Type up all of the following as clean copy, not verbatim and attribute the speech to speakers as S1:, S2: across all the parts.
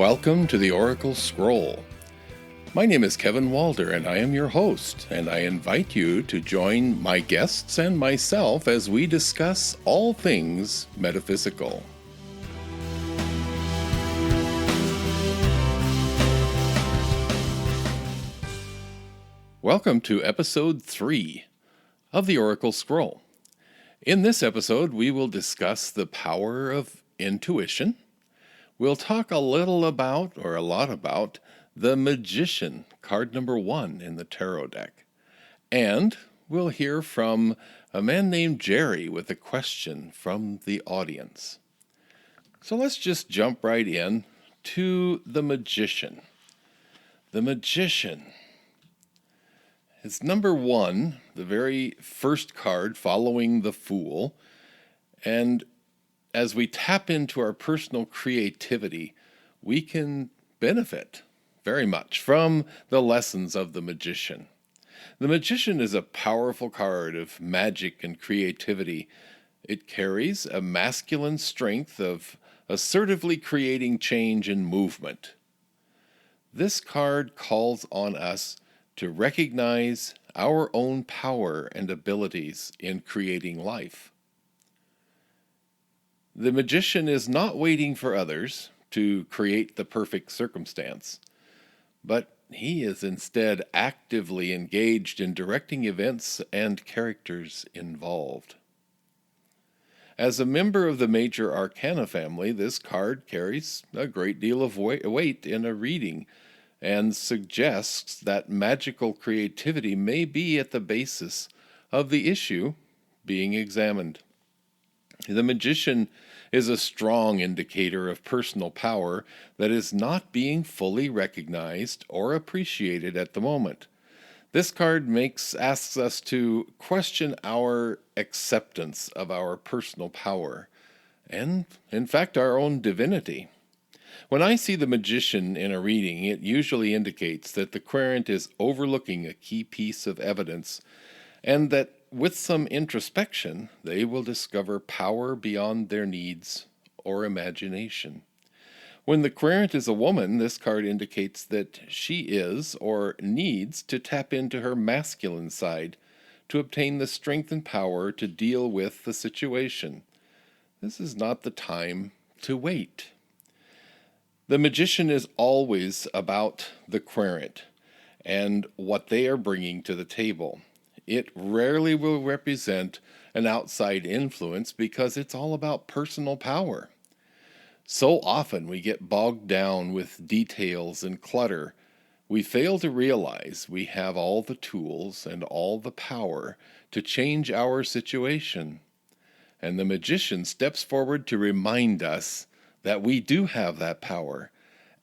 S1: Welcome to the Oracle Scroll. My name is Kevin Walder and I am your host, and I invite you to join my guests and myself as we discuss all things metaphysical. Welcome to episode 3 of the Oracle Scroll. In this episode, we will discuss the power of intuition. We'll talk a lot about the Magician, card number 1 in the tarot deck. And we'll hear from a man named Jerry with a question from the audience. So let's just jump right in to the Magician. The Magician is number 1, the very first card following the Fool. And as we tap into our personal creativity, we can benefit very much from the lessons of the Magician. The Magician is a powerful card of magic and creativity. It carries a masculine strength of assertively creating change and movement. This card calls on us to recognize our own power and abilities in creating life. The Magician is not waiting for others to create the perfect circumstance, but he is instead actively engaged in directing events and characters involved. As a member of the Major Arcana family, this card carries a great deal of weight in a reading and suggests that magical creativity may be at the basis of the issue being examined. The Magician is a strong indicator of personal power that is not being fully recognized or appreciated at the moment. This card asks us to question our acceptance of our personal power and, in fact, our own divinity. When I see the Magician in a reading, it usually indicates that the querent is overlooking a key piece of evidence, and that with some introspection, they will discover power beyond their needs or imagination. When the querent is a woman, this card indicates that she is or needs to tap into her masculine side to obtain the strength and power to deal with the situation. This is not the time to wait. The Magician is always about the querent and what they are bringing to the table. It rarely will represent an outside influence because it's all about personal power. So often we get bogged down with details and clutter. We fail to realize we have all the tools and all the power to change our situation. And the Magician steps forward to remind us that we do have that power,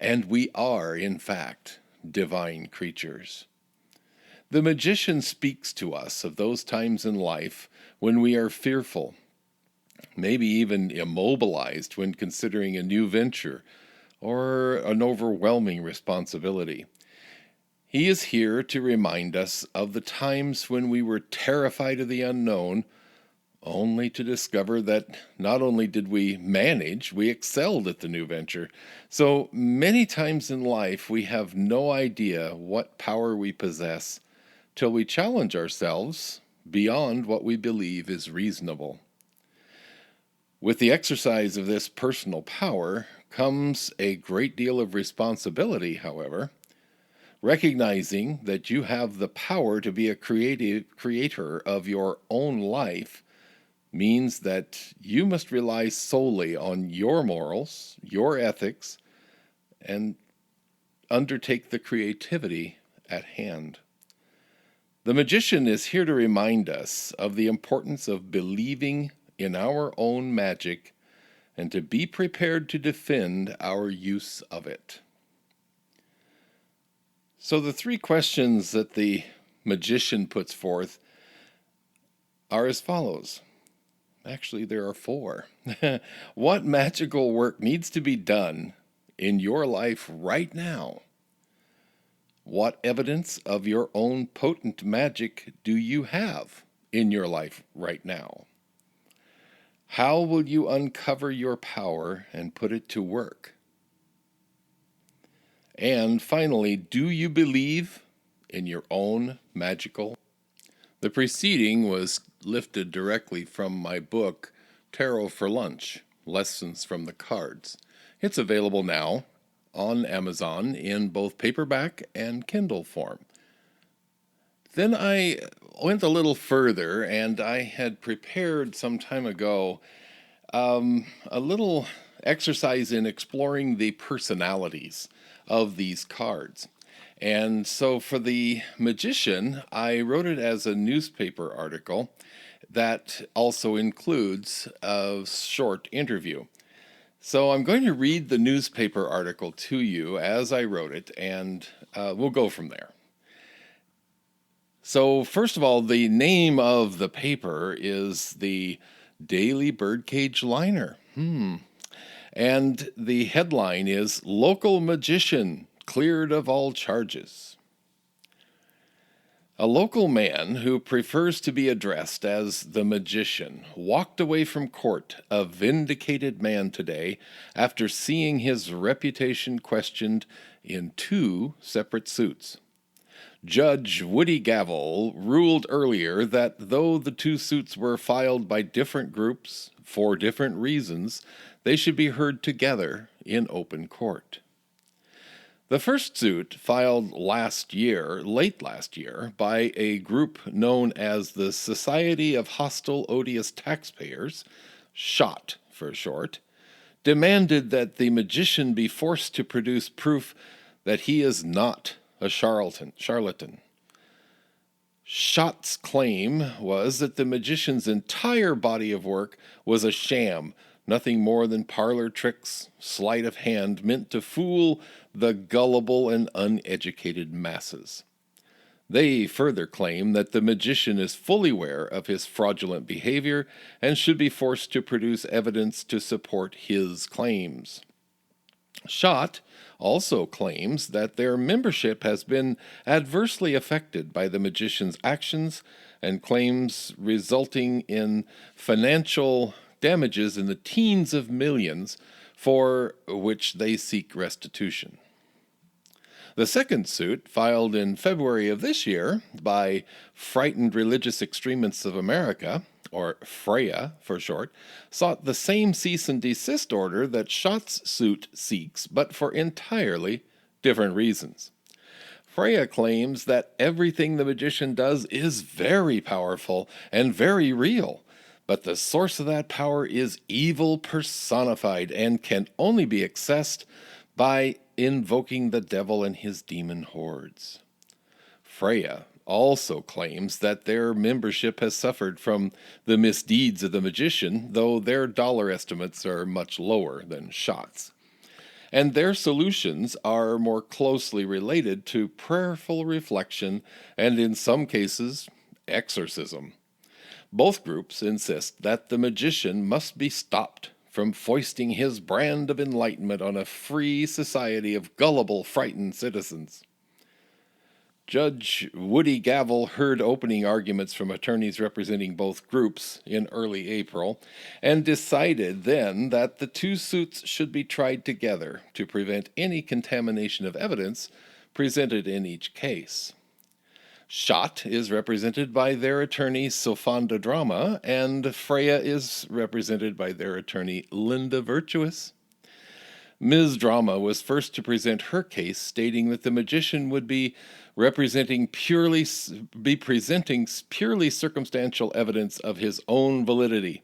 S1: and we are, in fact, divine creatures. The Magician speaks to us of those times in life when we are fearful, maybe even immobilized when considering a new venture or an overwhelming responsibility. He is here to remind us of the times when we were terrified of the unknown, only to discover that not only did we manage, we excelled at the new venture. So many times in life, we have no idea what power we possess till we challenge ourselves beyond what we believe is reasonable. With the exercise of this personal power comes a great deal of responsibility, however. Recognizing that you have the power to be a creator of your own life means that you must rely solely on your morals, your ethics, and undertake the creativity at hand. The Magician is here to remind us of the importance of believing in our own magic and to be prepared to defend our use of it. So the 3 questions that the Magician puts forth are as follows. Actually, there are 4. What magical work needs to be done in your life right now? What evidence of your own potent magic do you have in your life right now? How will you uncover your power and put it to work? And finally, do you believe in your own magical? The preceding was lifted directly from my book, Tarot for Lunch, Lessons from the Cards. It's available now on Amazon in both paperback and Kindle form. Then I went a little further, and I had prepared some time ago a little exercise in exploring the personalities of these cards. And so for the magician, I wrote it as a newspaper article that also includes a short interview. So I'm going to read the newspaper article to you as I wrote it, and we'll go from there. So first of all, the name of the paper is the Daily Birdcage Liner. And the headline is Local Magician Cleared of All Charges. A local man who prefers to be addressed as the magician walked away from court a vindicated man today after seeing his reputation questioned in 2 separate suits. Judge Woody Gavel ruled earlier that though the 2 suits were filed by different groups for different reasons, they should be heard together in open court. The first suit, filed late last year, by a group known as the Society of Hostile Odious Taxpayers, SHOT for short, demanded that the magician be forced to produce proof that he is not a charlatan. SHOT's claim was that the magician's entire body of work was a sham, nothing more than parlor tricks, sleight of hand meant to fool the gullible and uneducated masses. They further claim that the magician is fully aware of his fraudulent behavior and should be forced to produce evidence to support his claims. SHOT also claims that their membership has been adversely affected by the magician's actions and claims resulting in financial damages in the teens of millions for which they seek restitution. The second suit, filed in February of this year by Frightened Religious Extremists of America, or FREYA for short, sought the same cease and desist order that SHOT's suit seeks, but for entirely different reasons. FREYA claims that everything the magician does is very powerful and very real, but the source of that power is evil personified and can only be accessed by invoking the devil and his demon hordes. FREYA also claims that their membership has suffered from the misdeeds of the magician, though their dollar estimates are much lower than SHOT's. And their solutions are more closely related to prayerful reflection and, in some cases, exorcism. Both groups insist that the magician must be stopped from foisting his brand of enlightenment on a free society of gullible, frightened citizens. Judge Woody Gavel heard opening arguments from attorneys representing both groups in early April and decided then that the 2 suits should be tried together to prevent any contamination of evidence presented in each case. SHOT is represented by their attorney Sofanda Drama, and FREYA is represented by their attorney Linda Virtuous. Ms. Drama was first to present her case, stating that the magician would be presenting purely circumstantial evidence of his own validity.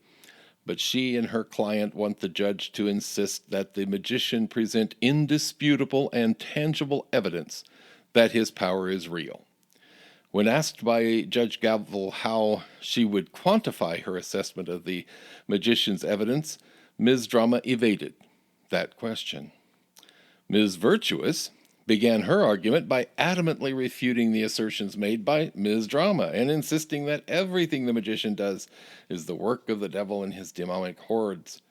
S1: But she and her client want the judge to insist that the magician present indisputable and tangible evidence that his power is real. When asked by Judge Gavel how she would quantify her assessment of the magician's evidence, Ms. Drama evaded that question. Ms. Virtuous began her argument by adamantly refuting the assertions made by Ms. Drama and insisting that everything the magician does is the work of the devil and his demonic hordes.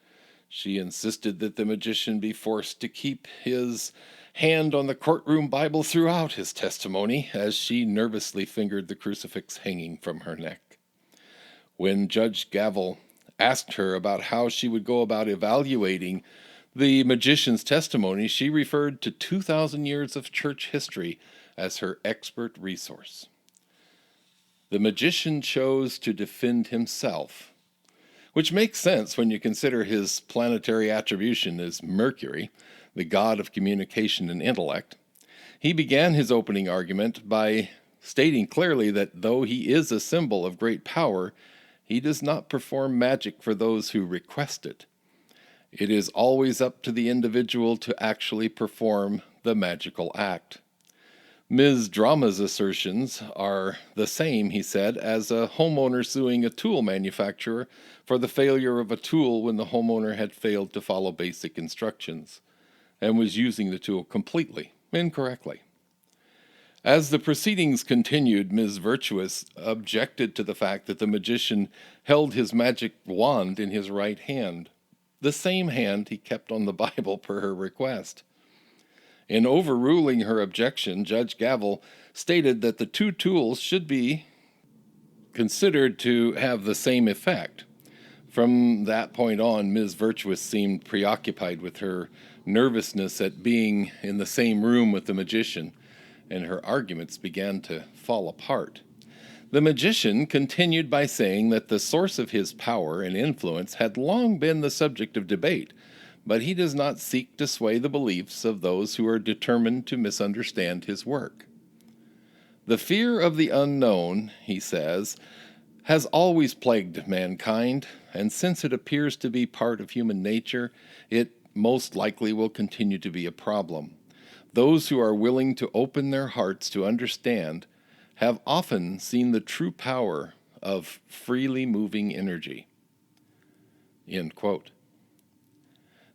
S1: She insisted that the magician be forced to keep his hand on the courtroom Bible throughout his testimony as she nervously fingered the crucifix hanging from her neck. When Judge Gavel asked her about how she would go about evaluating The magician's testimony, she referred to 2,000 years of church history as her expert resource. The magician chose to defend himself, which makes sense when you consider his planetary attribution as Mercury, the god of communication and intellect. He began his opening argument by stating clearly that though he is a symbol of great power, he does not perform magic for those who request it. It is always up to the individual to actually perform the magical act. Ms. Drama's assertions are the same, he said, as a homeowner suing a tool manufacturer for the failure of a tool when the homeowner had failed to follow basic instructions and was using the tool completely incorrectly. As the proceedings continued, Ms. Virtuous objected to the fact that the magician held his magic wand in his right hand, the same hand he kept on the Bible per her request. In overruling her objection, Judge Gavel stated that the two tools should be considered to have the same effect. From that point on, Ms. Virtuous seemed preoccupied with her nervousness at being in the same room with the magician, and her arguments began to fall apart. The magician continued by saying that the source of his power and influence had long been the subject of debate, but he does not seek to sway the beliefs of those who are determined to misunderstand his work. The fear of the unknown, he says, has always plagued mankind, and since it appears to be part of human nature, it most likely will continue to be a problem. Those who are willing to open their hearts to understand have often seen the true power of freely moving energy. End quote.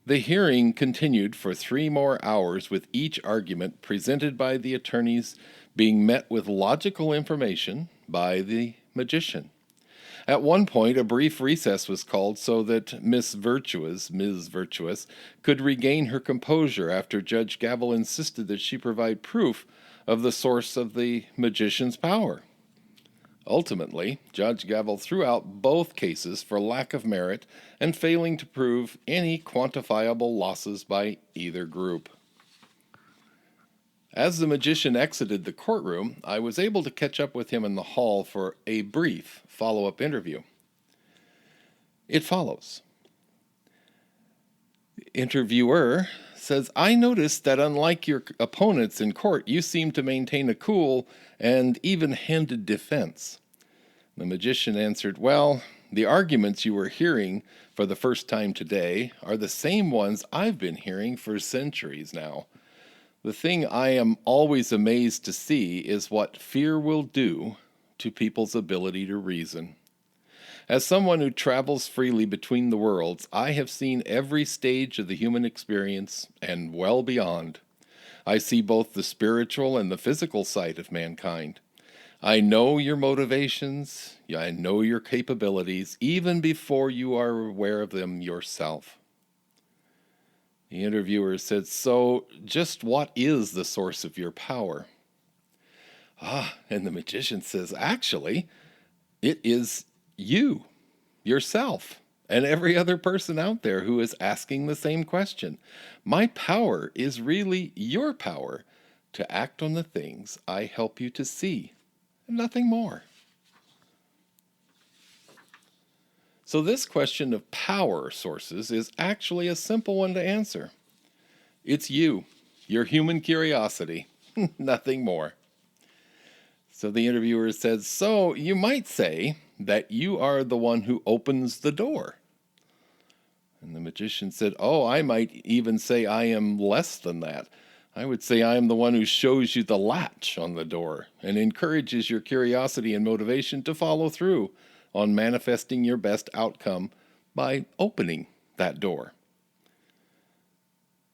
S1: The hearing continued for 3 more hours, with each argument presented by the attorneys being met with logical information by the magician. At one point, a brief recess was called so that Ms. Virtuous, could regain her composure after Judge Gavel insisted that she provide proof of the source of the magician's power. Ultimately, Judge Gavel threw out both cases for lack of merit and failing to prove any quantifiable losses by either group. As the magician exited the courtroom, I was able to catch up with him in the hall for a brief follow-up interview. It follows. The interviewer says, "I noticed that unlike your opponents in court, you seem to maintain a cool and even-handed defense." The magician answered, "Well, the arguments you were hearing for the first time today are the same ones I've been hearing for centuries now. The thing I am always amazed to see is what fear will do to people's ability to reason. As someone who travels freely between the worlds, I have seen every stage of the human experience and well beyond. I see both the spiritual and the physical side of mankind. I know your motivations, I know your capabilities, even before you are aware of them yourself." The interviewer said, "So, just what is the source of your power?" And the magician says, "Actually, it is you, yourself, and every other person out there who is asking the same question. My power is really your power to act on the things I help you to see, and nothing more." So this question of power sources is actually a simple one to answer. It's you, your human curiosity, nothing more. So the interviewer says, "So you might say that you are the one who opens the door." And the magician said, "Oh, I might even say I am less than that. I would say I am the one who shows you the latch on the door and encourages your curiosity and motivation to follow through on manifesting your best outcome by opening that door."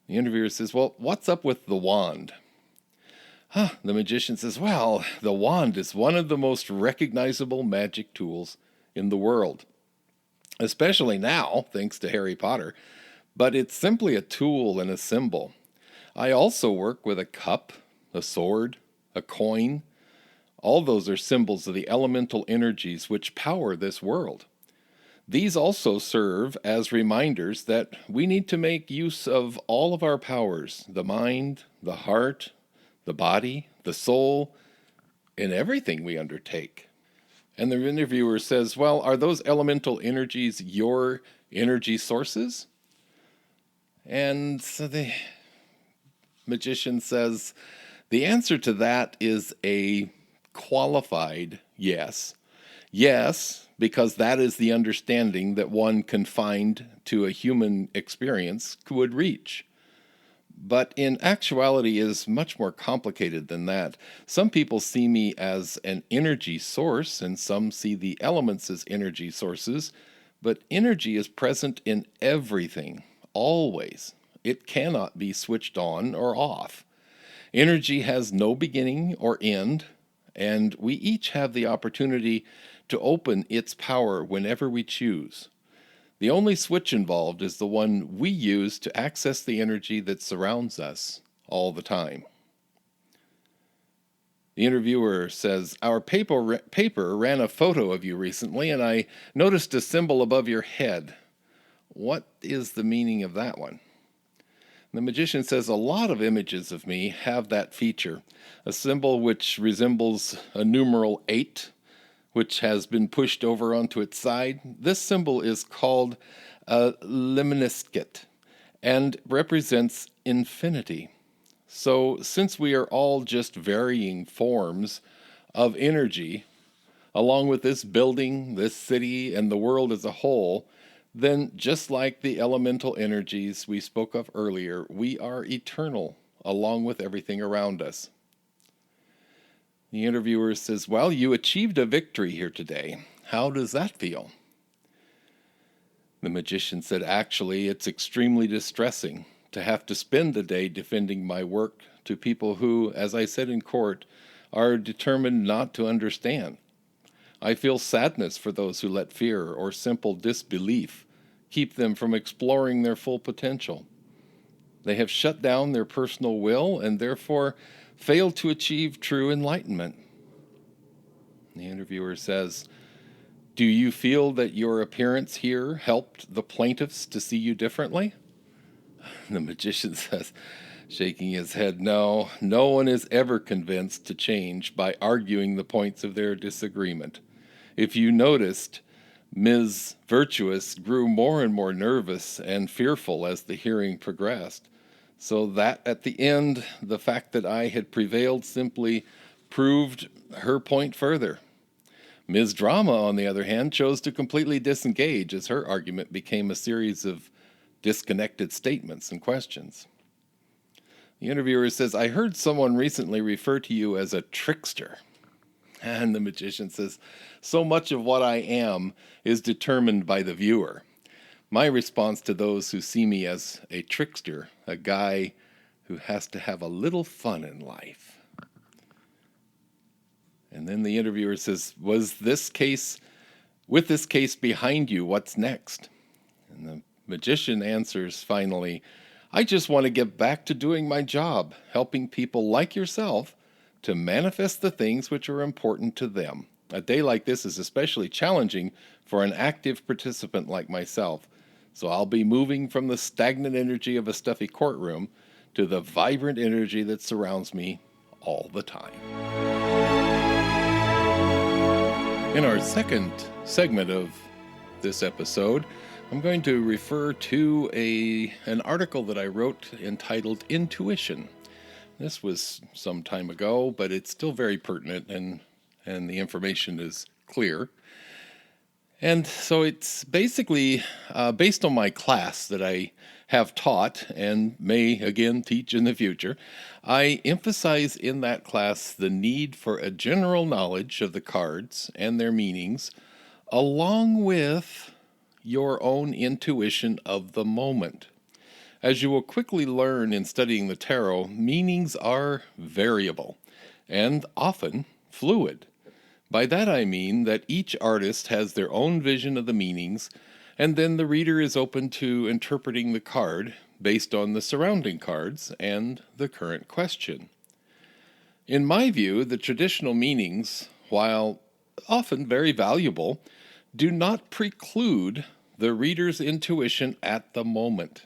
S1: The interviewer says, "Well, what's up with the wand?" The magician says, "Well, the wand is one of the most recognizable magic tools in the world, especially now, thanks to Harry Potter, but it's simply a tool and a symbol. I also work with a cup, a sword, a coin. All those are symbols of the elemental energies which power this world. These also serve as reminders that we need to make use of all of our powers, the mind, the heart, the body, the soul, in everything we undertake. And the interviewer says, well, are those elemental energies your energy sources? And so the magician says, the answer to that is a qualified yes. Yes, because that is the understanding that one confined to a human experience would reach. But in actuality is much more complicated than that. Some people see me as an energy source, and some see the elements as energy sources, but energy is present in everything, always. It cannot be switched on or off. Energy has no beginning or end, and we each have the opportunity to open its power whenever we choose. The only switch involved is the one we use to access the energy that surrounds us all the time. The interviewer says, our paper ran a photo of you recently, and I noticed a symbol above your head. What is the meaning of that one? The magician says a lot of images of me have that feature, a symbol which resembles a numeral 8, which has been pushed over onto its side. This symbol is called a lemniscate and represents infinity. So since we are all just varying forms of energy, along with this building, this city, and the world as a whole, then just like the elemental energies we spoke of earlier, we are eternal along with everything around us. The interviewer says, well, you achieved a victory here today. How does that feel? The magician said, actually, it's extremely distressing to have to spend the day defending my work to people who, as I said in court, are determined not to understand. I feel sadness for those who let fear or simple disbelief keep them from exploring their full potential. They have shut down their personal will and therefore failed to achieve true enlightenment. The interviewer says, do you feel that your appearance here helped the plaintiffs to see you differently? The magician says, shaking his head, no one is ever convinced to change by arguing the points of their disagreement. If you noticed, Ms. Virtuous grew more and more nervous and fearful as the hearing progressed, so that at the end, the fact that I had prevailed simply proved her point further. Ms. Drama, on the other hand, chose to completely disengage as her argument became a series of disconnected statements and questions. The interviewer says, I heard someone recently refer to you as a trickster. And the magician says, so much of what I am is determined by the viewer. My response to those who see me as a trickster, a guy who has to have a little fun in life. And then the interviewer says, with this case behind you, what's next? And the magician answers finally, I just want to get back to doing my job, helping people like yourself to manifest the things which are important to them. A day like this is especially challenging for an active participant like myself, so I'll be moving from the stagnant energy of a stuffy courtroom to the vibrant energy that surrounds me all the time. In our second segment of this episode, I'm going to refer to an article that I wrote entitled Intuition. This was some time ago, but it's still very pertinent and the information is clear. And so it's basically based on my class that I have taught and may again teach in the future. I emphasize in that class the need for a general knowledge of the cards and their meanings, along with your own intuition of the moment. As you will quickly learn in studying the tarot, meanings are variable and often fluid. By that I mean that each artist has their own vision of the meanings, and then the reader is open to interpreting the card based on the surrounding cards and the current question. In my view, the traditional meanings, while often very valuable, do not preclude the reader's intuition at the moment.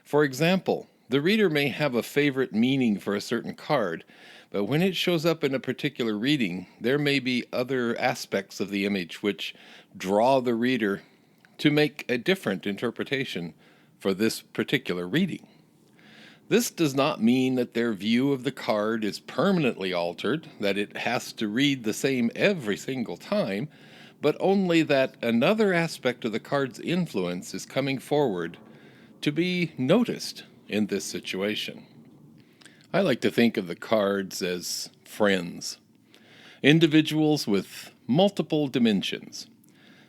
S1: For example, the reader may have a favorite meaning for a certain card, but when it shows up in a particular reading, there may be other aspects of the image which draw the reader to make a different interpretation for this particular reading. This does not mean that their view of the card is permanently altered, that it has to read the same every single time, but only that another aspect of the card's influence is coming forward to be noticed in this situation. I like to think of the cards as friends, individuals with multiple dimensions,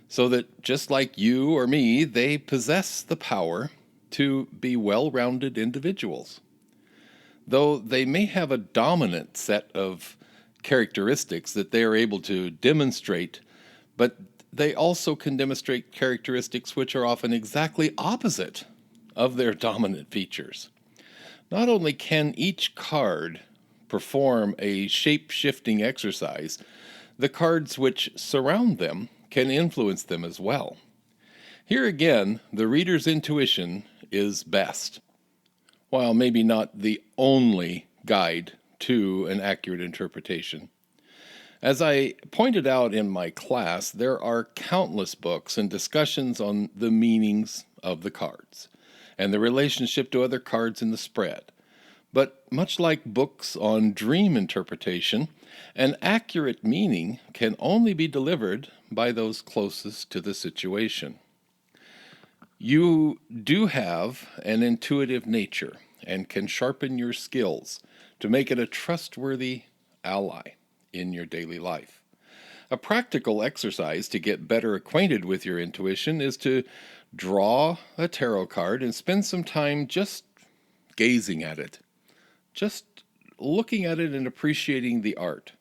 S1: so that just like you or me, they possess the power to be well-rounded individuals. Though they may have a dominant set of characteristics that they are able to demonstrate, but they also can demonstrate characteristics which are often exactly opposite of their dominant features. Not only can each card perform a shape-shifting exercise, the cards which surround them can influence them as well. Here again, the reader's intuition is best, while maybe not the only guide to an accurate interpretation. As I pointed out in my class, there are countless books and discussions on the meanings of the cards and the relationship to other cards in the spread. But much like books on dream interpretation, an accurate meaning can only be delivered by those closest to the situation. You do have an intuitive nature and can sharpen your skills to make it a trustworthy ally in your daily life. A practical exercise to get better acquainted with your intuition is to draw a tarot card and spend some time just gazing at it, just looking at it and appreciating the art.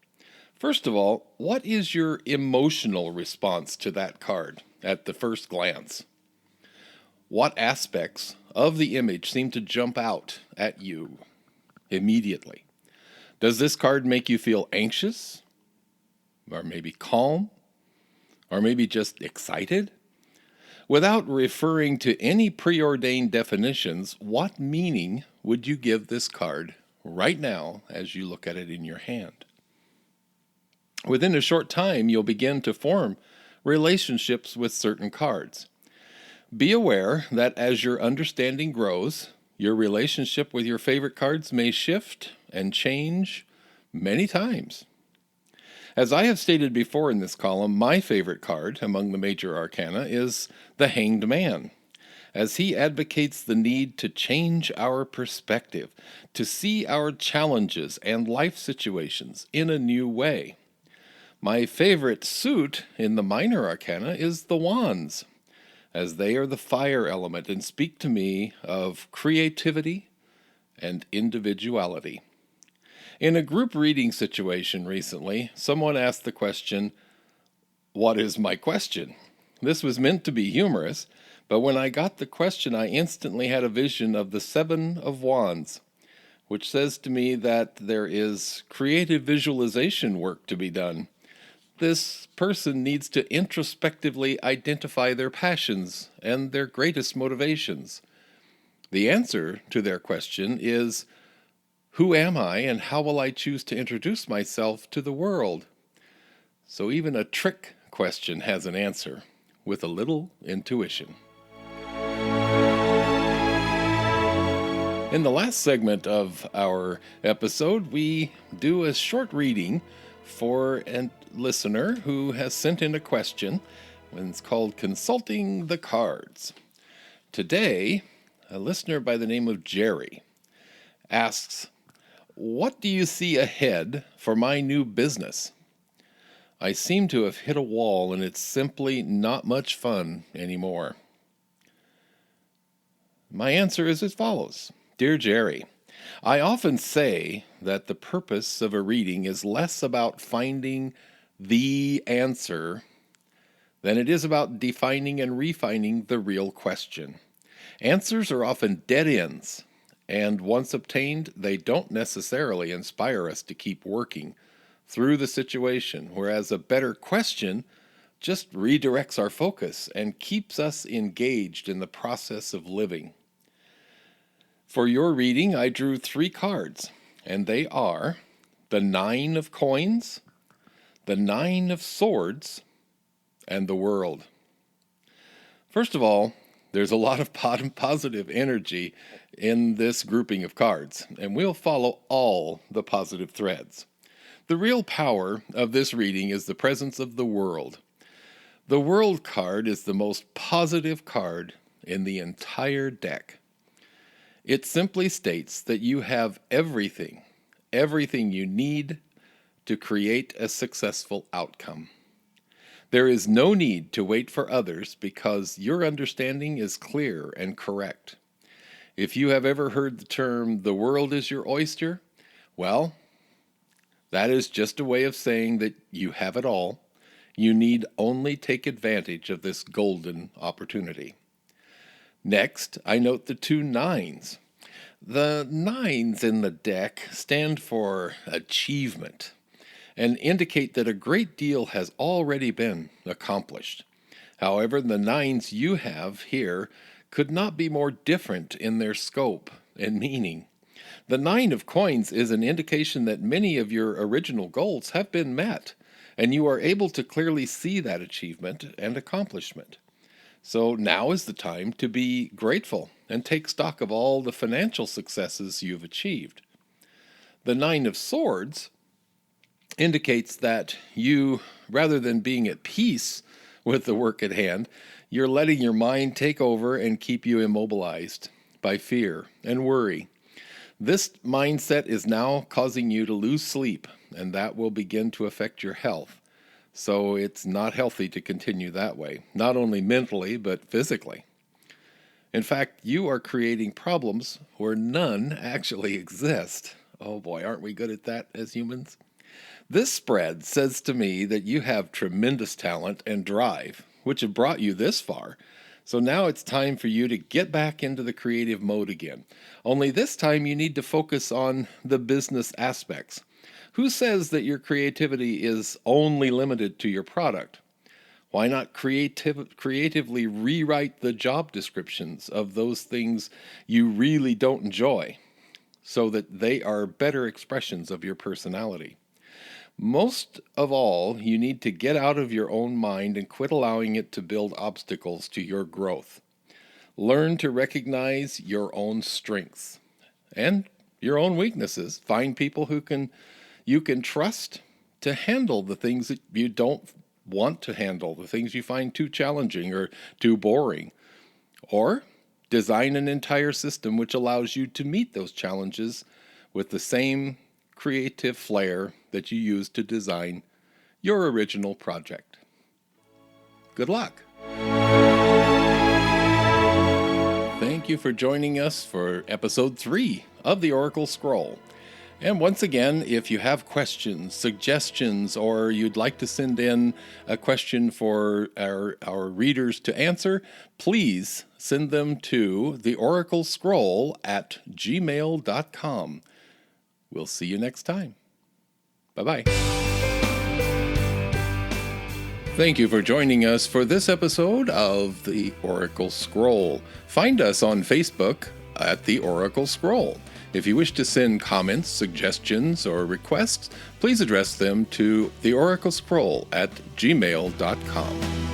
S1: First of all, what is your emotional response to that card at the first glance? What aspects of the image seem to jump out at you immediately? Does this card make you feel anxious? Or maybe calm? Or maybe just excited? Without referring to any preordained definitions, what meaning would you give this card right now as you look at it in your hand? Within a short time, you'll begin to form relationships with certain cards. Be aware that as your understanding grows, your relationship with your favorite cards may shift and change many times. As I have stated before in this column, my favorite card among the major arcana is the Hanged Man, as he advocates the need to change our perspective, to see our challenges and life situations in a new way. My favorite suit in the minor arcana is the Wands, as they are the fire element and speak to me of creativity and individuality. In a group reading situation recently, someone asked the question, "What is my question?" This was meant to be humorous, but when I got the question, I instantly had a vision of the Seven of Wands, which says to me that there is creative visualization work to be done. This person needs to introspectively identify their passions and their greatest motivations. The answer to their question is, who am I and how will I choose to introduce myself to the world? So even a trick question has an answer with a little intuition. In the last segment of our episode, we do a short reading for a listener who has sent in a question, and it's called Consulting the Cards. Today, a listener by the name of Jerry asks, "What do you see ahead for my new business? I seem to have hit a wall and it's simply not much fun anymore." My answer is as follows. Dear Jerry, I often say that the purpose of a reading is less about finding the answer than it is about defining and refining the real question. Answers are often dead ends, and once obtained, they don't necessarily inspire us to keep working through the situation, whereas a better question just redirects our focus and keeps us engaged in the process of living. For your reading, I drew 3 cards, and they are the 9 of coins, the 9 of swords, and the world. First of all, there's a lot of positive energy in this grouping of cards, and we'll follow all the positive threads. The real power of this reading is the presence of the world. The world card is the most positive card in the entire deck. It simply states that you have everything you need to create a successful outcome. There is no need to wait for others because your understanding is clear and correct. If you have ever heard the term, "the world is your oyster," well, that is just a way of saying that you have it all. You need only take advantage of this golden opportunity. Next, I note the 2 9s. The 9s in the deck stand for achievement and indicate that a great deal has already been accomplished. However, the 9s you have here could not be more different in their scope and meaning. The 9 of coins is an indication that many of your original goals have been met, and you are able to clearly see that achievement and accomplishment. So now is the time to be grateful and take stock of all the financial successes you've achieved. The 9 of swords indicates that you, rather than being at peace with the work at hand, you're letting your mind take over and keep you immobilized by fear and worry. This mindset is now causing you to lose sleep, and that will begin to affect your health. So it's not healthy to continue that way, not only mentally, but physically. In fact, you are creating problems where none actually exist. Oh boy, aren't we good at that as humans? This spread says to me that you have tremendous talent and drive, which have brought you this far. So now it's time for you to get back into the creative mode again. Only this time you need to focus on the business aspects. Who says that your creativity is only limited to your product? Why not creatively rewrite the job descriptions of those things you really don't enjoy so that they are better expressions of your personality? Most of all, you need to get out of your own mind and quit allowing it to build obstacles to your growth. Learn to recognize your own strengths and your own weaknesses. Find people who you can trust to handle the things that you don't want to handle, the things you find too challenging or too boring. Or design an entire system which allows you to meet those challenges with the same creative flair that you used to design your original project. Good luck. Thank you for joining us for episode 3 of the Oracle Scroll. And once again, if you have questions, suggestions, or you'd like to send in a question for our readers to answer, please send them to theoraclescroll@gmail.com. We'll see you next time. Bye-bye. Thank you for joining us for this episode of the Oracle Scroll. Find us on Facebook at the Oracle Scroll. If you wish to send comments, suggestions, or requests, please address them to theoraclescroll@gmail.com.